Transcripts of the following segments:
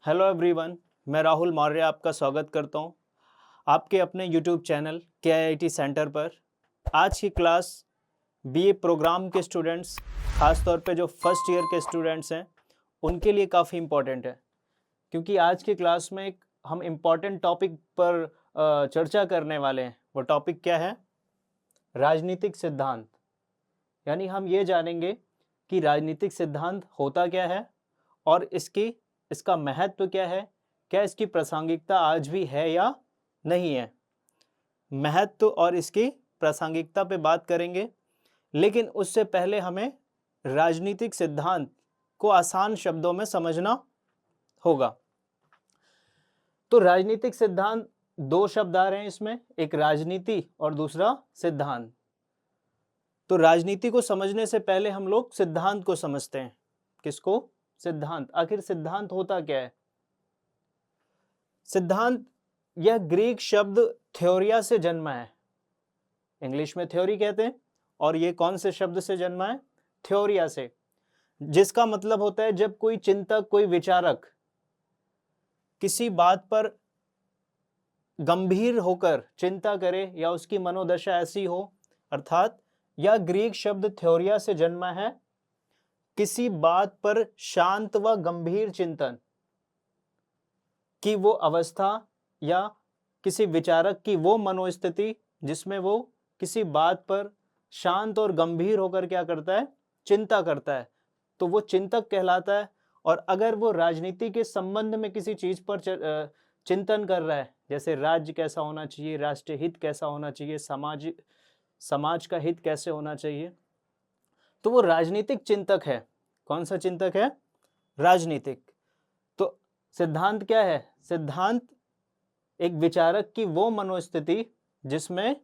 Hello everyone, मैं राहुल मौर्य आपका स्वागत करता हूं आपके अपने यूट्यूब चैनल KIIT सेंटर पर। आज की क्लास BA प्रोग्राम के स्टूडेंट्स, खास तौर पे जो फर्स्ट ईयर के स्टूडेंट्स हैं, उनके लिए काफ़ी इम्पोर्टेंट है, क्योंकि आज की क्लास में हम इम्पोर्टेंट टॉपिक पर चर्चा करने वाले हैं। वो टॉपिक क्या है? राजनीतिक सिद्धांत। यानी हम ये जानेंगे कि राजनीतिक सिद्धांत होता क्या है और इसका महत्व क्या है, क्या इसकी प्रासंगिकता आज भी है या नहीं है। महत्व और इसकी प्रासंगिकता पे बात करेंगे, लेकिन उससे पहले हमें राजनीतिक सिद्धांत को आसान शब्दों में समझना होगा। तो राजनीतिक सिद्धांत, दो शब्द आ रहे हैं इसमें, एक राजनीति और दूसरा सिद्धांत। तो राजनीति को समझने से पहले हम लोग सिद्धांत को समझते हैं। किसको? सिद्धांत। आखिर सिद्धांत होता क्या है? सिद्धांत यह ग्रीक शब्द थ्योरिया से जन्मा है। इंग्लिश में थ्योरी कहते हैं, और ये कौन से शब्द से जन्मा है? थ्योरिया से, जिसका मतलब होता है जब कोई चिंतक, कोई विचारक किसी बात पर गंभीर होकर चिंता करे या उसकी मनोदशा ऐसी हो, अर्थात यह ग्रीक शब्द थ्योरिया से जन्मा है। किसी बात पर शांत व गंभीर चिंतन की वो अवस्था, या किसी विचारक की वो मनोस्थिति जिसमें वो किसी बात पर शांत और गंभीर होकर क्या करता है? चिंता करता है, तो वो चिंतक कहलाता है। और अगर वो राजनीति के संबंध में किसी चीज पर चिंतन कर रहा है, जैसे राज्य कैसा होना चाहिए, राष्ट्रीय हित कैसा होना चाहिए, समाज का हित कैसे होना चाहिए, तो वो राजनीतिक चिंतक है। कौन सा चिंतक है? राजनीतिक। तो सिद्धांत क्या है? सिद्धांत एक विचारक की वो मनोस्थिति जिसमें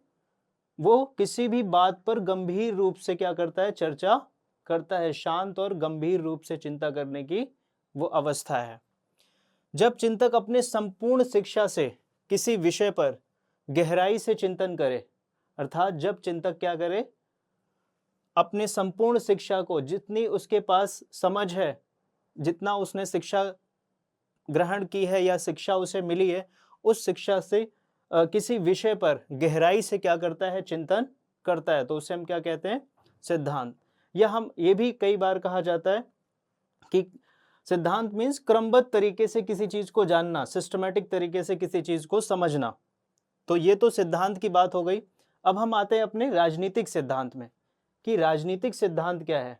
वो किसी भी बात पर गंभीर रूप से क्या करता है? चर्चा करता है। शांत और गंभीर रूप से चिंता करने की वो अवस्था है। जब चिंतक अपने संपूर्ण शिक्षा से किसी विषय पर गहराई से चिंतन करे, अर्थात जब चिंतक क्या करे? अपने संपूर्ण शिक्षा को, जितनी उसके पास समझ है, जितना उसने शिक्षा ग्रहण की है या शिक्षा उसे मिली है, उस शिक्षा से किसी विषय पर गहराई से क्या करता है? चिंतन करता है, तो उसे हम क्या कहते हैं? सिद्धांत। या हम ये भी कई बार कहा जाता है कि सिद्धांत मीन्स क्रमबद्ध तरीके से किसी चीज को जानना, सिस्टमैटिक तरीके से किसी चीज को समझना। तो ये तो सिद्धांत की बात हो गई। अब हम आते हैं अपने राजनीतिक सिद्धांत में, कि राजनीतिक सिद्धांत क्या है।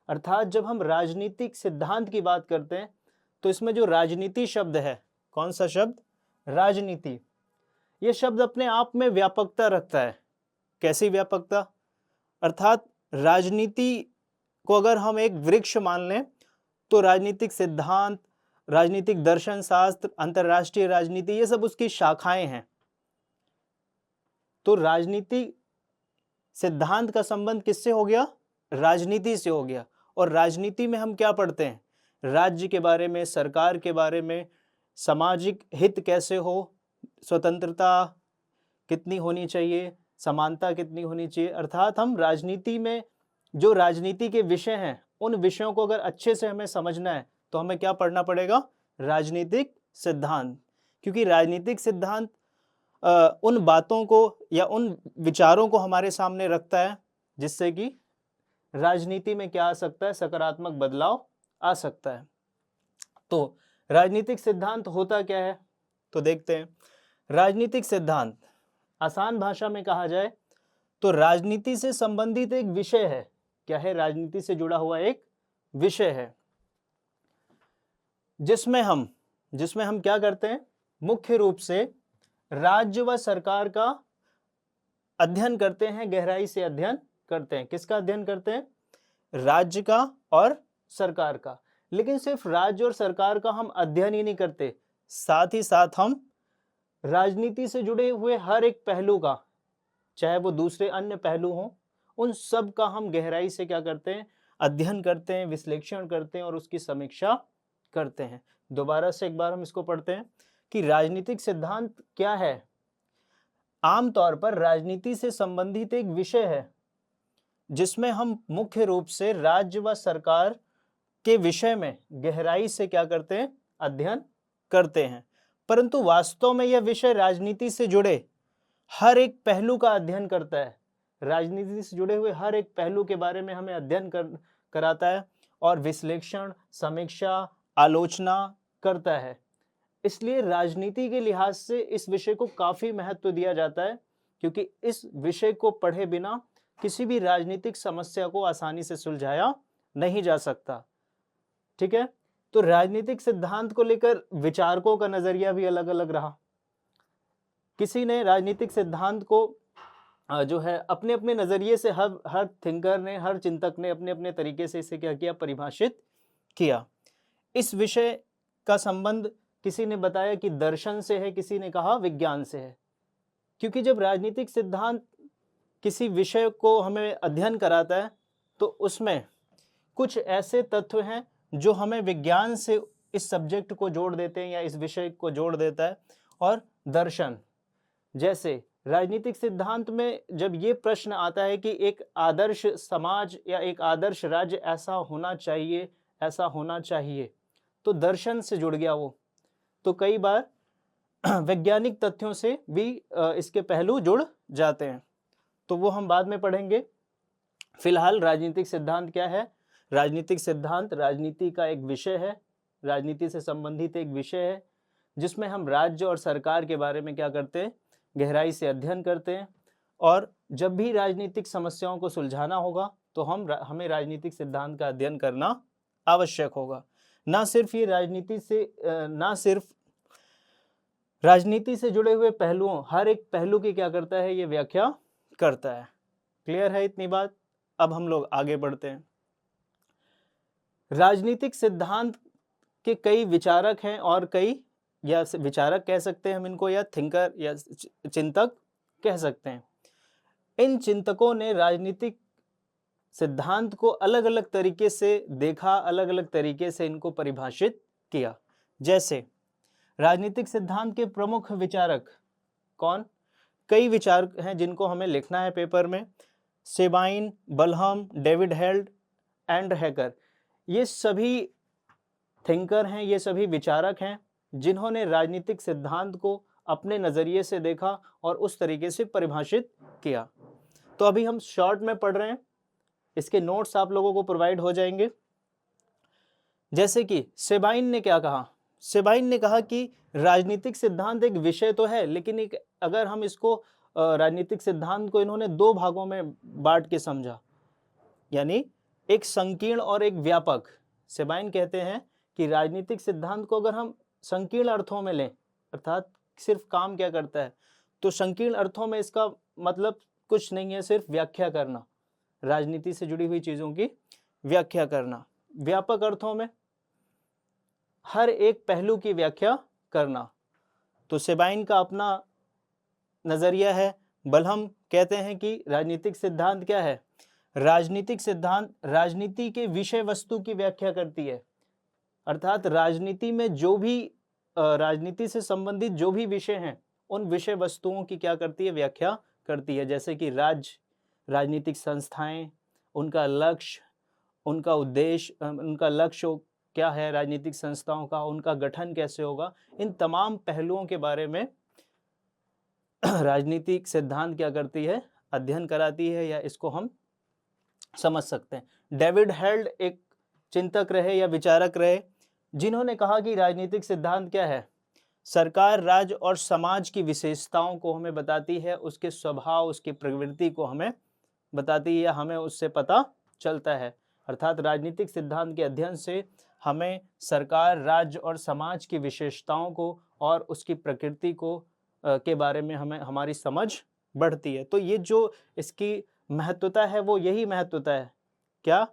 अर्थात जब हम राजनीतिक सिद्धांत की बात करते हैं, तो इसमें जो राजनीति शब्द है, कौन सा शब्द? राजनीति। यह शब्द अपने आप में व्यापकता रखता है। कैसी व्यापकता? अर्थात राजनीति को अगर हम एक वृक्ष मान लें, तो राजनीतिक सिद्धांत, राजनीतिक दर्शन शास्त्र, अंतरराष्ट्रीय राजनीति, ये सब उसकी शाखाएं हैं। तो राजनीति सिद्धांत का संबंध किससे हो गया? राजनीति से हो गया। और राजनीति में हम क्या पढ़ते हैं? राज्य के बारे में, सरकार के बारे में, सामाजिक हित कैसे हो, स्वतंत्रता कितनी होनी चाहिए, समानता कितनी होनी चाहिए। अर्थात हम राजनीति में जो राजनीति के विषय हैं, उन विषयों को अगर अच्छे से हमें समझना है, तो हमें क्या पढ़ना पड़ेगा? राजनीतिक सिद्धांत। क्योंकि राजनीतिक सिद्धांत उन बातों को या उन विचारों को हमारे सामने रखता है जिससे कि राजनीति में क्या आ सकता है? सकारात्मक बदलाव आ सकता है। तो राजनीतिक सिद्धांत होता क्या है, तो देखते हैं। राजनीतिक सिद्धांत आसान भाषा में कहा जाए तो राजनीति से संबंधित एक विषय है। क्या है? राजनीति से जुड़ा हुआ एक विषय है, जिसमें हम क्या करते हैं? मुख्य रूप से राज्य व सरकार का अध्ययन करते हैं, गहराई से अध्ययन करते हैं। किसका अध्ययन करते हैं? राज्य का और सरकार का। लेकिन सिर्फ राज्य और सरकार का हम अध्ययन ही नहीं करते, साथ ही साथ हम राजनीति से जुड़े हुए हर एक पहलू का, चाहे वो दूसरे अन्य पहलू हों, उन सब का हम गहराई से क्या करते हैं? अध्ययन करते हैं, विश्लेषण करते हैं और उसकी समीक्षा करते हैं। दोबारा से एक बार हम इसको पढ़ते हैं कि राजनीतिक सिद्धांत क्या है। आमतौर पर राजनीति से संबंधित एक विषय है जिसमें हम मुख्य रूप से राज्य व सरकार के विषय में गहराई से क्या करते हैं? अध्ययन करते हैं, परंतु वास्तव में यह विषय राजनीति से जुड़े हर एक पहलू का अध्ययन करता है। राजनीति से जुड़े हुए हर एक पहलू के बारे में हमें अध्ययन कराता है और विश्लेषण, समीक्षा, आलोचना करता है। इसलिए राजनीति के लिहाज से इस विषय को काफी महत्व दिया जाता है, क्योंकि इस विषय को पढ़े बिना किसी भी राजनीतिक समस्या को आसानी से सुलझाया नहीं जा सकता। ठीक है, तो राजनीतिक सिद्धांत को लेकर विचारकों का नजरिया भी अलग अलग रहा। किसी ने राजनीतिक सिद्धांत को जो है अपने अपने नजरिए से हर थिंकर ने, हर चिंतक ने अपने अपने तरीके से इसे क्या किया, परिभाषित किया। इस विषय का संबंध किसी ने बताया कि दर्शन से है, किसी ने कहा विज्ञान से है। क्योंकि जब राजनीतिक सिद्धांत किसी विषय को हमें अध्ययन कराता है तो उसमें कुछ ऐसे तत्व हैं जो हमें विज्ञान से इस सब्जेक्ट को जोड़ देते हैं या इस विषय को जोड़ देता है। और दर्शन, जैसे राजनीतिक सिद्धांत में जब ये प्रश्न आता है कि एक आदर्श समाज या एक आदर्श राज्य ऐसा होना चाहिए, तो दर्शन से जुड़ गया वो। तो कई बार वैज्ञानिक तथ्यों से भी इसके पहलू जुड़ जाते हैं, तो वो हम बाद में पढ़ेंगे। फिलहाल राजनीतिक सिद्धांत क्या है? राजनीतिक सिद्धांत राजनीति का एक विषय है, राजनीति से संबंधित एक विषय है, जिसमें हम राज्य और सरकार के बारे में क्या करते हैं, गहराई से अध्ययन करते हैं। और जब भी राजनीतिक समस्याओं को सुलझाना होगा तो हमें राजनीतिक सिद्धांत का अध्ययन करना आवश्यक होगा। ना सिर्फ राजनीति से जुड़े हुए पहलुओं, हर एक पहलू की क्या करता है, ये व्याख्या करता है। क्लियर है इतनी बात? अब हम लोग आगे बढ़ते हैं। राजनीतिक सिद्धांत के कई विचारक हैं और कई, या विचारक कह सकते हैं हम इनको, या थिंकर या चिंतक कह सकते हैं। इन चिंतकों ने राजनीतिक सिद्धांत को अलग अलग तरीके से देखा, अलग अलग तरीके से इनको परिभाषित किया। जैसे राजनीतिक सिद्धांत के प्रमुख विचारक कौन? कई विचारक हैं जिनको हमें लिखना है पेपर में। Sabine, Balham, David Held and Hacker, ये सभी थिंकर हैं, ये सभी विचारक हैं जिन्होंने राजनीतिक सिद्धांत को अपने नजरिए से देखा और उस तरीके से परिभाषित किया। तो अभी हम शॉर्ट में पढ़ रहे हैं, इसके नोट्स आप लोगों को प्रोवाइड हो जाएंगे। जैसे कि सेबाइन ने क्या कहा? सेबाइन ने कहा कि राजनीतिक सिद्धांत एक विषय तो है, लेकिन अगर हम इसको राजनीतिक सिद्धांत को इन्होंने दो भागों में बांट के समझा, यानी एक संकीर्ण और एक व्यापक। सेबाइन कहते हैं कि राजनीतिक सिद्धांत को अगर हम संकीर्ण अर्थों में लें, अर्थात सिर्फ काम क्या करता है, तो संकीर्ण अर्थों में इसका मतलब कुछ नहीं है, सिर्फ व्याख्या करना, राजनीति से जुड़ी हुई चीजों की व्याख्या करना। व्यापक अर्थों में हर एक पहलू की व्याख्या करना। तो सेबाइन का अपना नजरिया है। बलहम कहते हैं कि राजनीतिक सिद्धांत क्या है? राजनीतिक सिद्धांत राजनीति के विषय वस्तु की व्याख्या करती है, अर्थात राजनीति में जो भी राजनीति से संबंधित जो भी विषय हैं, उन विषय वस्तुओं की क्या करती है, व्याख्या करती है। जैसे कि राजनीतिक संस्थाएं, उनका लक्ष्य, उनका उद्देश्य, उनका लक्ष्य क्या है राजनीतिक संस्थाओं का, उनका गठन कैसे होगा, इन तमाम पहलुओं के बारे में राजनीतिक सिद्धांत क्या करती है, अध्ययन कराती है, या इसको हम समझ सकते हैं। डेविड हेल्ड एक चिंतक रहे या विचारक रहे जिन्होंने कहा कि राजनीतिक सिद्धांत क्या है, सरकार, राज्य और समाज की विशेषताओं को हमें बताती है, उसके स्वभाव, उसकी प्रवृत्ति को हमें बताती है, या हमें उससे पता चलता है। अर्थात राजनीतिक सिद्धांत के अध्ययन से हमें सरकार, राज्य और समाज की विशेषताओं को और उसकी प्रकृति को के बारे में हमें हमारी समझ बढ़ती है। तो ये जो इसकी महत्वता है वो यही महत्वता है क्या,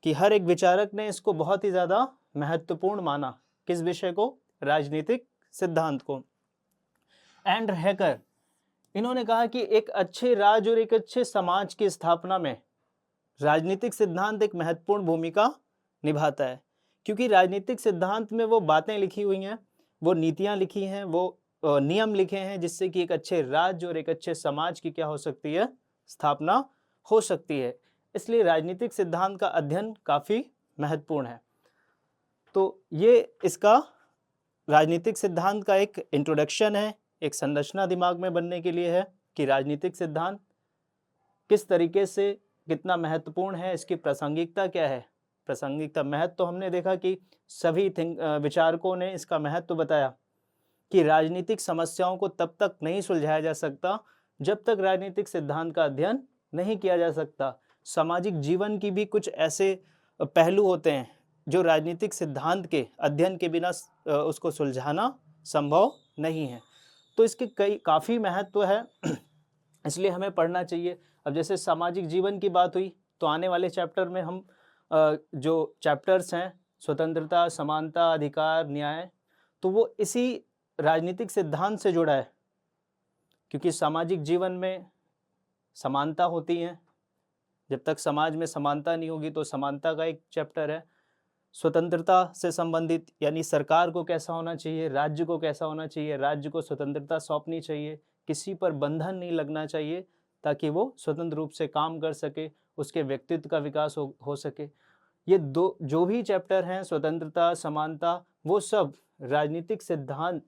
कि हर एक विचारक ने इसको बहुत ही ज्यादा महत्वपूर्ण माना। किस विषय को? राजनीतिक सिद्धांत को। एंड हैकर, इन्होंने कहा कि एक अच्छे राज्य और एक अच्छे समाज की स्थापना में राजनीतिक सिद्धांत एक महत्वपूर्ण भूमिका निभाता है, क्योंकि राजनीतिक सिद्धांत में वो बातें लिखी हुई हैं, वो नीतियां लिखी हैं, वो नियम लिखे हैं, जिससे कि एक अच्छे राज्य और एक अच्छे समाज की क्या हो सकती है, स्थापना हो सकती है। इसलिए राजनीतिक सिद्धांत का अध्ययन काफी महत्वपूर्ण है। तो ये इसका राजनीतिक सिद्धांत का एक इंट्रोडक्शन है, एक संरचना दिमाग में बनने के लिए है कि राजनीतिक सिद्धांत किस तरीके से कितना महत्वपूर्ण है, इसकी प्रासंगिकता क्या है। प्रासंगिकता महत्व तो हमने देखा कि सभी विचारकों ने इसका महत्व बताया कि राजनीतिक समस्याओं को तब तक नहीं सुलझाया जा सकता जब तक राजनीतिक सिद्धांत का अध्ययन नहीं किया जा सकता। सामाजिक जीवन की भी कुछ ऐसे पहलू होते हैं जो राजनीतिक सिद्धांत के अध्ययन के बिना उसको सुलझाना संभव नहीं है। तो इसके काफ़ी महत्व है, इसलिए हमें पढ़ना चाहिए। अब जैसे सामाजिक जीवन की बात हुई तो आने वाले चैप्टर में हम जो चैप्टर्स हैं स्वतंत्रता, समानता, अधिकार, न्याय, तो वो इसी राजनीतिक सिद्धांत से जुड़ा है, क्योंकि सामाजिक जीवन में समानता होती है। जब तक समाज में समानता नहीं होगी तो समानता का एक चैप्टर है। स्वतंत्रता से संबंधित यानी सरकार को कैसा होना चाहिए, राज्य को कैसा होना चाहिए, राज्य को स्वतंत्रता सौंपनी चाहिए, किसी पर बंधन नहीं लगना चाहिए ताकि वो स्वतंत्र रूप से काम कर सके, उसके व्यक्तित्व का विकास हो सके। ये दो जो भी चैप्टर हैं, स्वतंत्रता, समानता, वो सब राजनीतिक सिद्धांत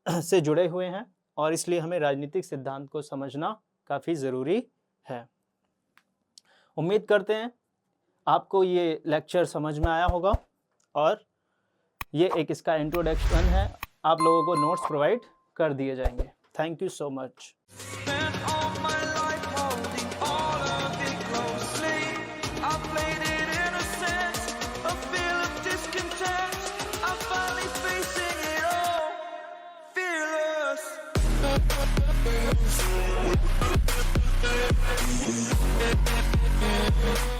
से जुड़े हुए हैं और इसलिए हमें राजनीतिक सिद्धांत को समझना काफ़ी ज़रूरी है। उम्मीद करते हैं आपको ये लेक्चर समझ में आया होगा और ये एक इसका इंट्रोडक्शन है। आप लोगों को नोट्स प्रोवाइड कर दिए जाएंगे। Thank you so much. We'll be right back.